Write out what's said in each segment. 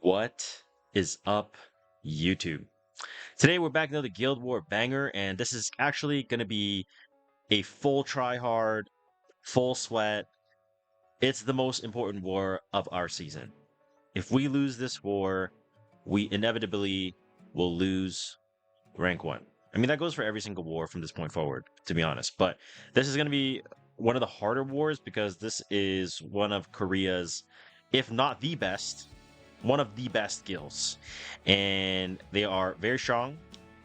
What is up, YouTube? Today we're back with another Guild War banger, and this is actually going to be a full try hard, full sweat. It's the most important war of our season. If we lose this war, we inevitably will lose rank 1. I mean, that goes for every single war from this point forward, to be honest. But this is going to be one of the harder wars because this is one of Korea's, if not the best, one of the best guilds, and they are very strong.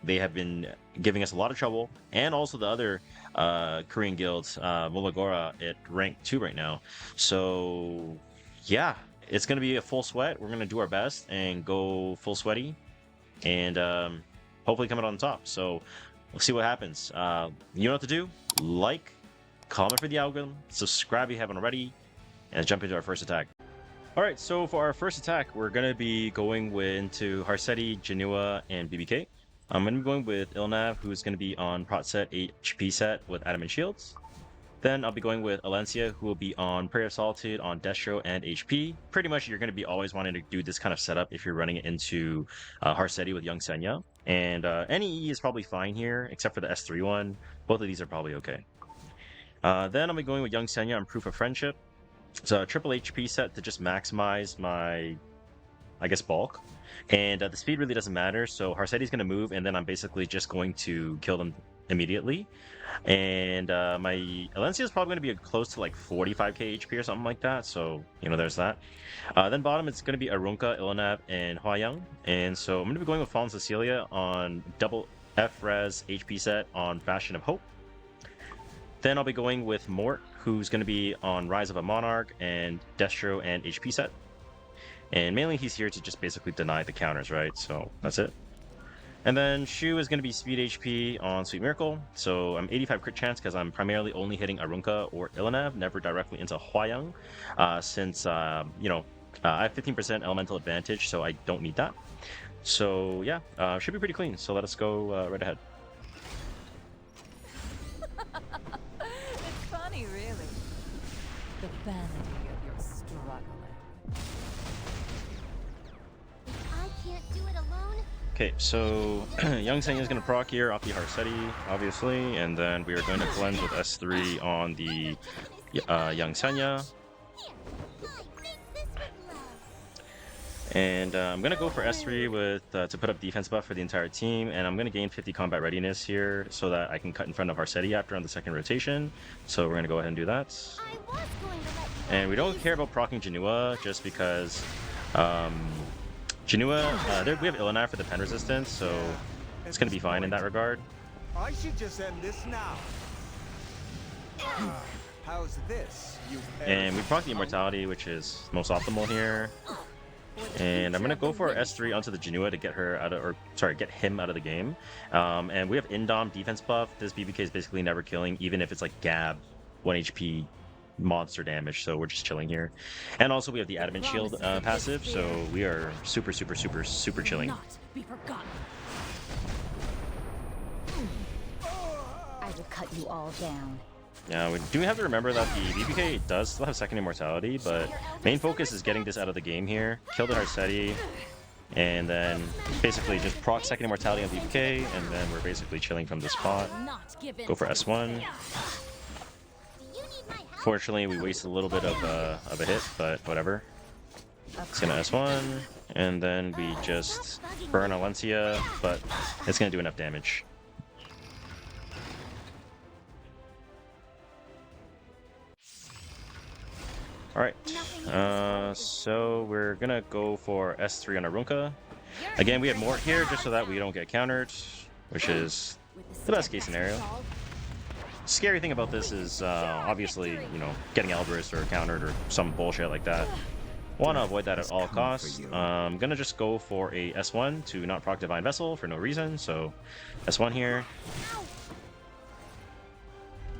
They have been giving us a lot of trouble, and also the other Korean guilds, Molagora at rank 2 right now. So yeah, it's gonna be a full sweat. We're gonna do our best and go full sweaty, and hopefully come out on top. So we'll see what happens. You know what to do: like, comment for the algorithm, subscribe if you haven't already, and let's jump into our first attack. Alright, so for our first attack, we're going to be going into Harseti, Janua, and BBK. I'm going to be going with Ilnav, who's going to be on Prot set, HP set with Adamant Shields. Then I'll be going with Alencia, who will be on Prayer of Solitude on Destro and HP. Pretty much you're going to be always wanting to do this kind of setup if you're running it into Harseti with Young Senya. And any E is probably fine here, except for the S3 one. Both of these are probably okay. Then I'll be going with Young Senya on Proof of Friendship. It's a triple HP set to just maximize my, I guess, bulk. And the speed really doesn't matter, so Harseti's going to move, and then I'm basically just going to kill them immediately. And my Alencia is probably going to be close to like 45k HP or something like that, so, you know, there's that. Then bottom, it's going to be Arunka, Ilnav, and Hwayoung. And so I'm going to be going with Fallen Cecilia on double F-Res HP set on Bastion of Hope. Then I'll be going with Mort, who's going to be on Rise of a Monarch and Destro and HP set. And mainly he's here to just basically deny the counters, right? So that's it. And then Shu is going to be speed HP on Sweet Miracle. So I'm 85 crit chance because I'm primarily only hitting Arunka or Ilnav, never directly into Hwayoung, since, I have 15% elemental advantage, so I don't need that. So yeah, should be pretty clean. So let us go right ahead. Really? The vanity of your struggling. If I can't do it alone. Okay, so Young Senya is going to proc here off the Harseti, obviously, and then we are going to cleanse with S3 on the Young Senya. And I'm going to go for S3 with to put up defense buff for the entire team, and I'm going to gain 50 combat readiness here so that I can cut in front of Harseti after on the second rotation. So we're going to go ahead and do that. And we don't care about proccing Janua just because Janua, we have Ilnav for the pen resistance, so it's going to be fine in that regard. I should just end this now. How's this? And we proc the Immortality, which is most optimal here. And I'm gonna go for S3 onto the Janua to get her out of, or sorry, get him out of the game. And we have Indom defense buff. This BBK is basically never killing, even if it's like Gab, 1 HP monster damage. So we're just chilling here. And also we have the Adamant Shield passive, so we are super chilling. Not be forgotten. I will cut you all down. Yeah, we do have to remember that the BBK does still have second immortality, but main focus is getting this out of the game here. Kill the Harseti, and then basically just proc second immortality on BBK, and then we're basically chilling from this spot. Go for S1. Fortunately, we wasted a little bit of a hit, but whatever. It's gonna S1, and then we just burn Alencia, but it's gonna do enough damage. Alright, so we're gonna go for S3 on Arunka. Again, we have Mort here just so that we don't get countered, which is the best case scenario. Scary thing about this is obviously, getting Alvarez or countered or some bullshit like that. Want to avoid that at all costs. I'm gonna just go for a S1 to not proc Divine Vessel for no reason, so S1 here.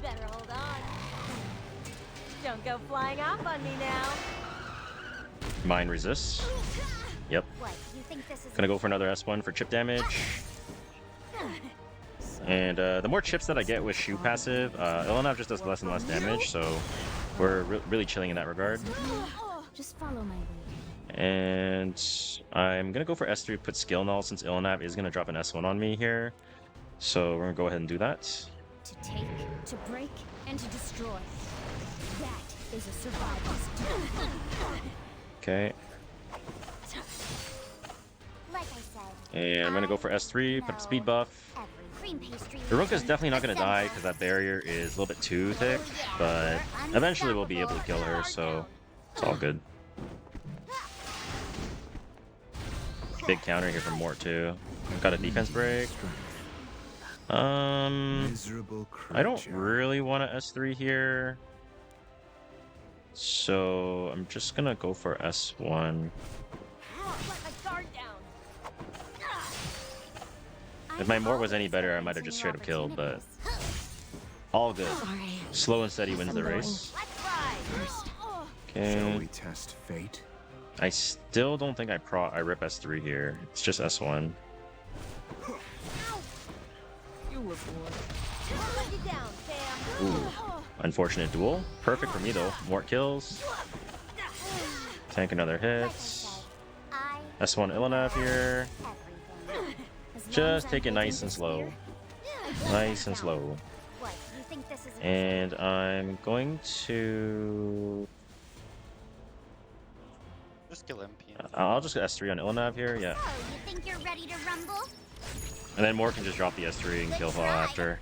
Better hold on. Don't go flying off on me now. Mine resists. Yep. What, you think this is Gonna go for another S1 for chip damage. And the more chips that I get with Shu passive, Ilnav just does less and less damage, so we're really chilling in that regard. Just follow my lead. And I'm gonna go for S3, put skill null since Ilnav is gonna drop an S1 on me here. So we're gonna go ahead and do that. To take, to break, and to destroy. That is a survival's duty. Okay. Like I said, And I'm gonna go for S3, put speed buff. every cream pastry. Urunka's definitely not gonna die because that barrier is a little bit too thick, but eventually we'll be able to kill her, so it's all good. Big counter here from Mort too. Got a defense break. Miserable I don't creature. really want to S3 here. So I'm just gonna go for S1. Let my guard down. If my Mort was any better, I might have just straight up killed, but all good. Slow and steady wins the race. Let's ride. Shall Okay. we test fate? I still don't think I rip S3 here. It's just S1. You were born. Let you down, fam. Ooh. Unfortunate duel. Perfect for me though. Mort kills. Tank another hit. I S1 Ilnav here. everything. As long Just as take it I'm nice holding and this slow. spear, Nice and slow. What, you think this is a And I'm going to... Just kill MP. I'll just go S3 on Ilnav here, yeah. So, you think you're ready to rumble? And then Mort can just drop the S3 and kill Fall after.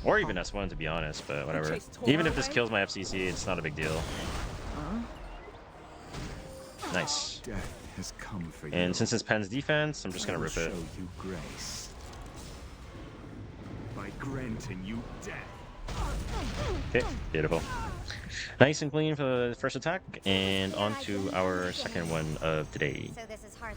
Or even S1 to be honest, but whatever. Even if this kills my FCC, it's not a big deal. Nice. Death has come for you. And since it's Pen's defense, I'm just gonna I will rip it. show you grace by granting you death. Okay, beautiful. Nice and clean for the first attack, and on to our second one of today. So this is hard.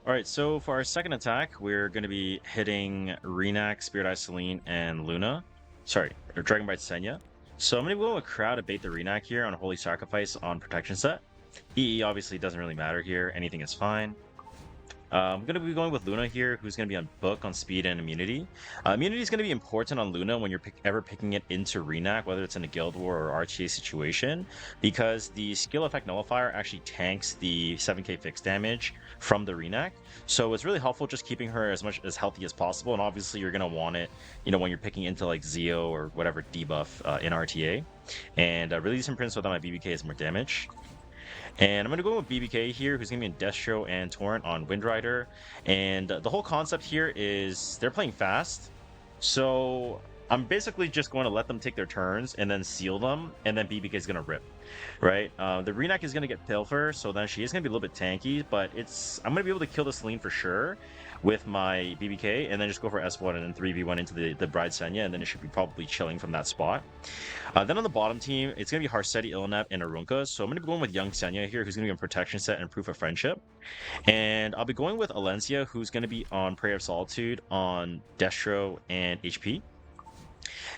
Alright, so for our second attack, we're going to be hitting Renak, Spirit Eye Celine, and Luna. Sorry, or Dragonbite Senya. So I'm going to go with Crowd to bait the Renak here on Holy Sacrifice on Protection Set. EE obviously doesn't really matter here, anything is fine. I'm going to be going with Luna here, who's going to be on Book on Speed and Immunity. Immunity is going to be important on Luna when you're ever picking it into Renak, whether it's in a Guild War or RTA situation, because the skill effect nullifier actually tanks the 7k fixed damage from the Renak. So it's really helpful just keeping her as healthy as possible, and obviously you're going to want it, you know, when you're picking into like Zeo or whatever debuff in RTA. And Release Imprints so that my BBK is more damage. And I'm going to go with BBK here, who's going to be in Destro and Torrent on Windrider. And the whole concept here is they're playing fast. So I'm basically just going to let them take their turns and then seal them, and then BBK is going to rip, right? The Renak is going to get Pilfer, so then she is going to be a little bit tanky, but I'm going to be able to kill the Celine for sure with my BBK, and then just go for S1 and then 3v1 into the Bride Senya, and then it should be probably chilling from that spot. Then on the bottom team, it's going to be Harseti, Ilnav, and Arunka, so I'm going to be going with Young Senya here, who's going to be on Protection Set and Proof of Friendship. And I'll be going with Alencia, who's going to be on Prayer of Solitude on Destro and HP.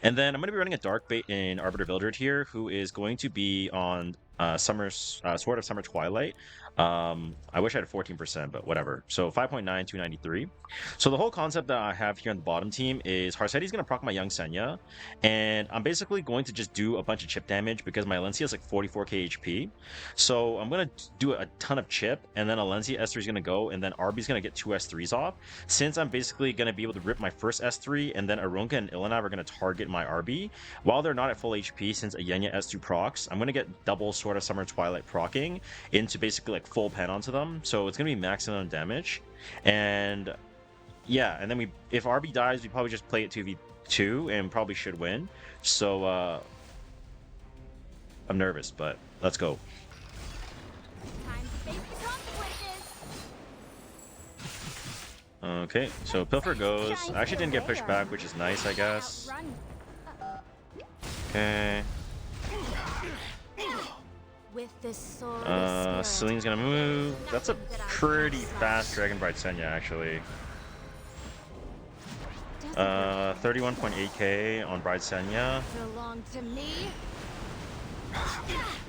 And then I'm going to be running a Dark Bait in Arbiter Vildred here, who is going to be on Sword of Summer Twilight. I wish I had 14%, but whatever. So 5.9, 293. So the whole concept that I have here on the bottom team is Harseti's going to proc my Young Senya, and I'm basically going to just do a bunch of chip damage because my Alencia is like 44k HP. So I'm going to do a ton of chip, and then Alencia S3 is going to go, and then RB's going to get 2 S3s off. Since I'm basically going to be able to rip my first S3, and then Arunka and Ilnav are going to target my RB, while they're not at full HP, since Ayenya S2 procs, I'm going to get double Sword of Summer Twilight procking into basically like full pen onto them, so it's gonna be maximum damage. And yeah, and then if RB dies, we probably just play it 2v2 and probably should win. So I'm nervous, but let's go. Time to face the consequences. Okay, so Pilfer goes. I actually didn't get pushed back, which is nice, I guess. Okay. With this sword of spirit, Celine's gonna move. That's a pretty fast Dragonbite Senya, actually. 31.8k on Bride Senya. belong to me.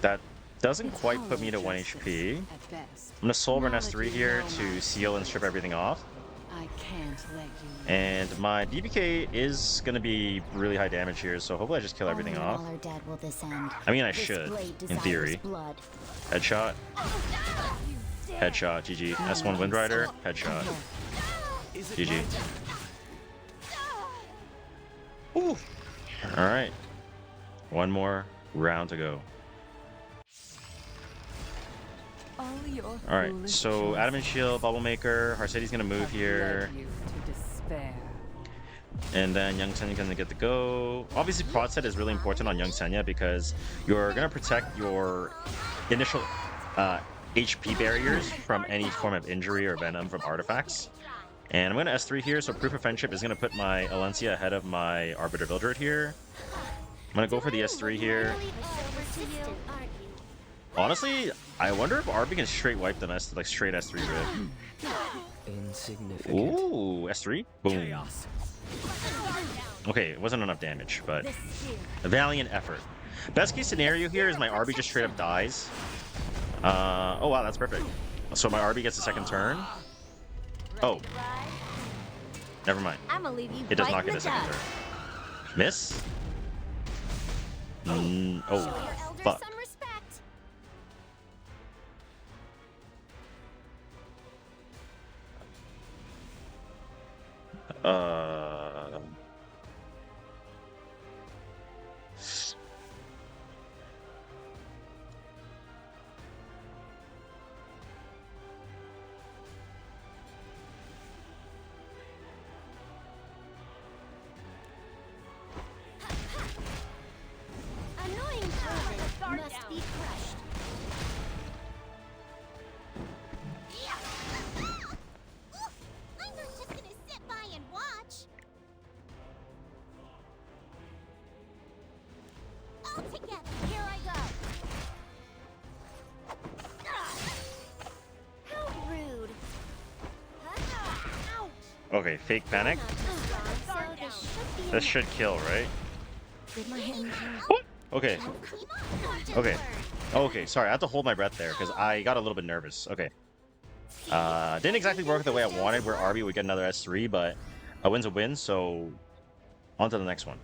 That doesn't quite put me to 1 HP. I'm gonna Soul Burn S3 here to seal and strip everything off. I can't let you. And my DBK is gonna be really high damage here, so hopefully I just kill everything Only off. all are dead will this end. I mean, I This should, blade in desires theory. blood. Headshot. Headshot, GG. S1 Wind Rider, headshot. GG. Ooh. Alright. One more round to go. Alright, so Adamant Shield, Bubble Maker, Harceti's gonna move here. And then Young Senya gonna get the go. Obviously, Prod Set is really important on Young Senya because you're gonna protect your initial HP barriers from any form of injury or venom from artifacts. And I'm gonna S3 here, so Proof of Friendship is gonna put my Alencia ahead of my Arbiter Vildred here. I'm gonna go for the S3 here. Honestly, I wonder if Arby can straight wipe them as like straight S3 rip. Insignificant. Ooh, S3? Boom. Okay, it wasn't enough damage, but a valiant effort. Best case scenario here is my Arby just straight up dies. Oh wow, that's perfect. So my Arby gets a second turn. Oh. Never mind. It does not get a second turn. Miss? Oh, fuck. Annoying target must be crushed. I'm not just gonna sit by and watch. All together, here I go. How rude. Ouch. Okay, fake panic. This should kill, right? What? Okay. Okay. Okay, sorry, I have to hold my breath there because I got a little bit nervous. Okay. Didn't exactly work the way I wanted where Arby would get another S3, but a win's a win, so on to the next one.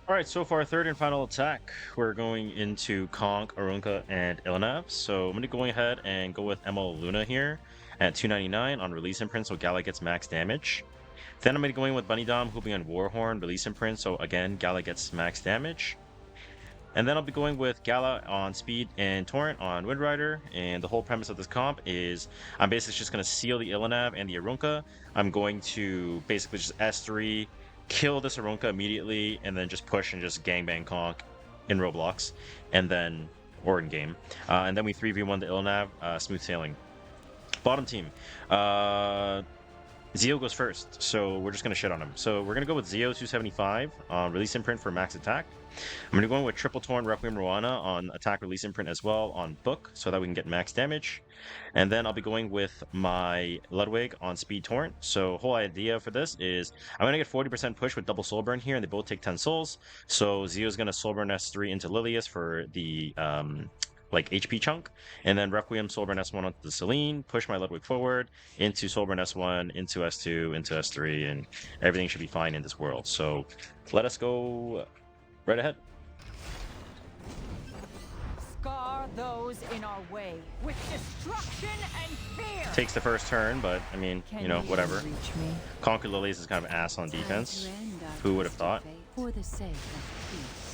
Alright, so for our third and final attack, we're going into Conk, Arunka, and Ilnav. So I'm going to go ahead and go with Emma Luna here at 299 on Release Imprint, so Gala gets max damage. Then I'm going to go in with Bunny Dom, Hooping on Warhorn, Release Imprint, so again, Gala gets max damage. And then I'll be going with Gala on Speed and Torrent on Wind Rider. And the whole premise of this comp is I'm basically just going to seal the Ilnav and the Arunka. I'm going to basically just S3, kill this Arunka immediately, and then just push and just gangbang Conk in Roblox, and then, or in game. And then we 3v1 the Ilnav, smooth sailing. Bottom team. Zeo goes first, so we're just going to shit on him. So we're going to go with Zeo 275 on Release Imprint for max attack. I'm going to go in with Triple Torn Requiem Rowana on attack Release Imprint as well on Book, so that we can get max damage. And then I'll be going with my Ludwig on Speed Torrent. So whole idea for this is I'm going to get 40% push with double Soul Burn here, and they both take 10 souls. So Zeo's going to Soul Burn S3 into Lilius for the like HP chunk, and then Requiem Soulburn S1 onto the Celine, push my Ludwig forward into Soulburn S1, into S2, into S3, and everything should be fine in this world. So let us go right ahead. Scar those in our way with destruction and fear. Takes the first turn, but I mean, you know, whatever. Reach me? Conquer Lilies is kind of ass on defense. Who would have thought? For the sake of peace.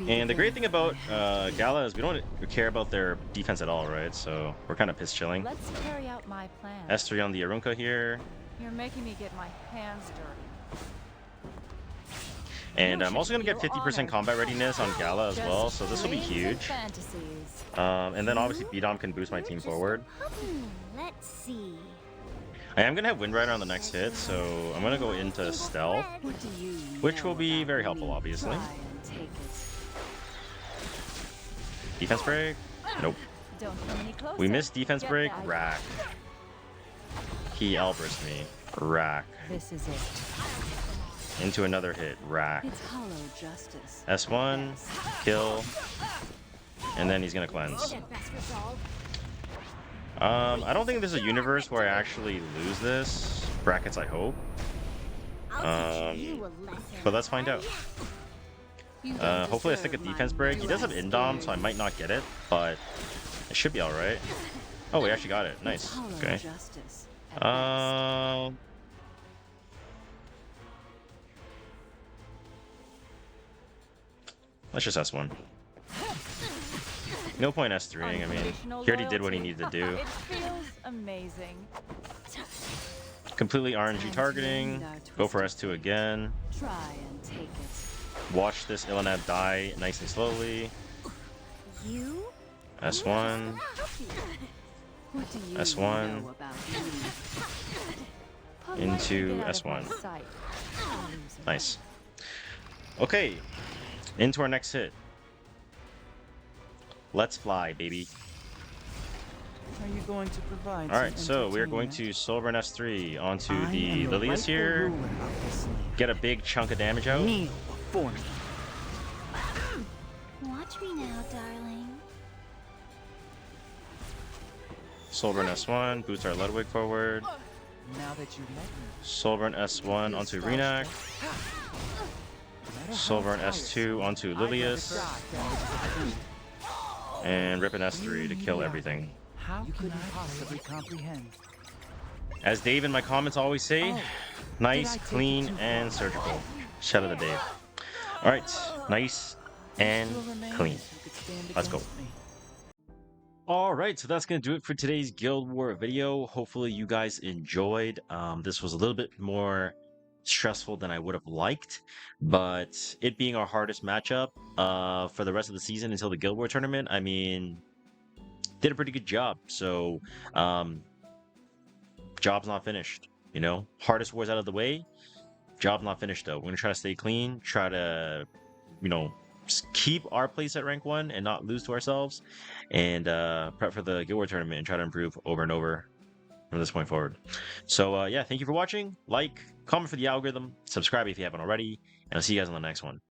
And the great thing about Gala is we don't care about their defense at all, right? So we're kind of piss chilling. Let's carry out my plan. S3 on the Arunka here. You're making me get my hands dirty. And I'm also going to get 50% combat readiness on Gala as well, so this will be huge. And then obviously B-Dom can boost my team forward. Let's see. I am going to have Wind Rider on the next hit, so I'm going to go into Stealth, which will be very helpful, obviously. Defense break? Nope. We missed defense break. Rack. He Elbrist me. Rack. This is it. Into another hit. Rack. It's hollow justice. S1. Kill. And then he's gonna cleanse. I don't think there's a universe where I actually lose this. Brackets, I hope. I'll teach you a lesson. But let's find out. You don't Hopefully I stick a deserve my defense break. He does have merciless Indom, so I fury. might not get it, but it should be alright. Oh, we actually got it. Nice. Hollow Okay. justice at best. Let's just S1. No point S3ing. I mean, Unconditional he already did what he loyalty. needed to do. It feels amazing. Completely RNG targeting. Go for S2 again. Try and take it. Watch this Ilanab die nice and slowly. You? S1. What do you S1 know about me? Politely into get out of my S1. sight. Nice. Okay, into our next hit. Let's fly, baby. Are you going to provide? Alright, some so we're going entertainment? to Sovereign S3 onto I the am Lilius rightful here. ruler of this land. Get a big chunk of damage out. Kneel before me. Watch me now, darling. Sovereign S1, boost our Ludwig forward. Now that you've met me, Sovereign S1 onto Renak. Sovereign S2 onto Lilius. And rip an S3 to kill everything. how can I possibly comprehend? As Dave in my comments always say, Oh, nice, did I take clean, it too and far? surgical. Shout out to Dave. Alright, nice and Still remains clean. who could stand Let's go. against me. Alright, so that's going to do it for today's Guild War video. Hopefully you guys enjoyed. This was a little bit more stressful than I would have liked, but it being our hardest matchup for the rest of the season until the Guild War tournament, I mean, did a pretty good job. So, job's not finished, you know? Hardest war's out of the way. Job's not finished, though. We're going to try to stay clean, try to, you know, keep our place at rank 1 and not lose to ourselves, and prep for the Guild War tournament and try to improve over and over from this point forward. So yeah, thank you for watching. Like, comment for the algorithm, subscribe if you haven't already, and I'll see you guys on the next one.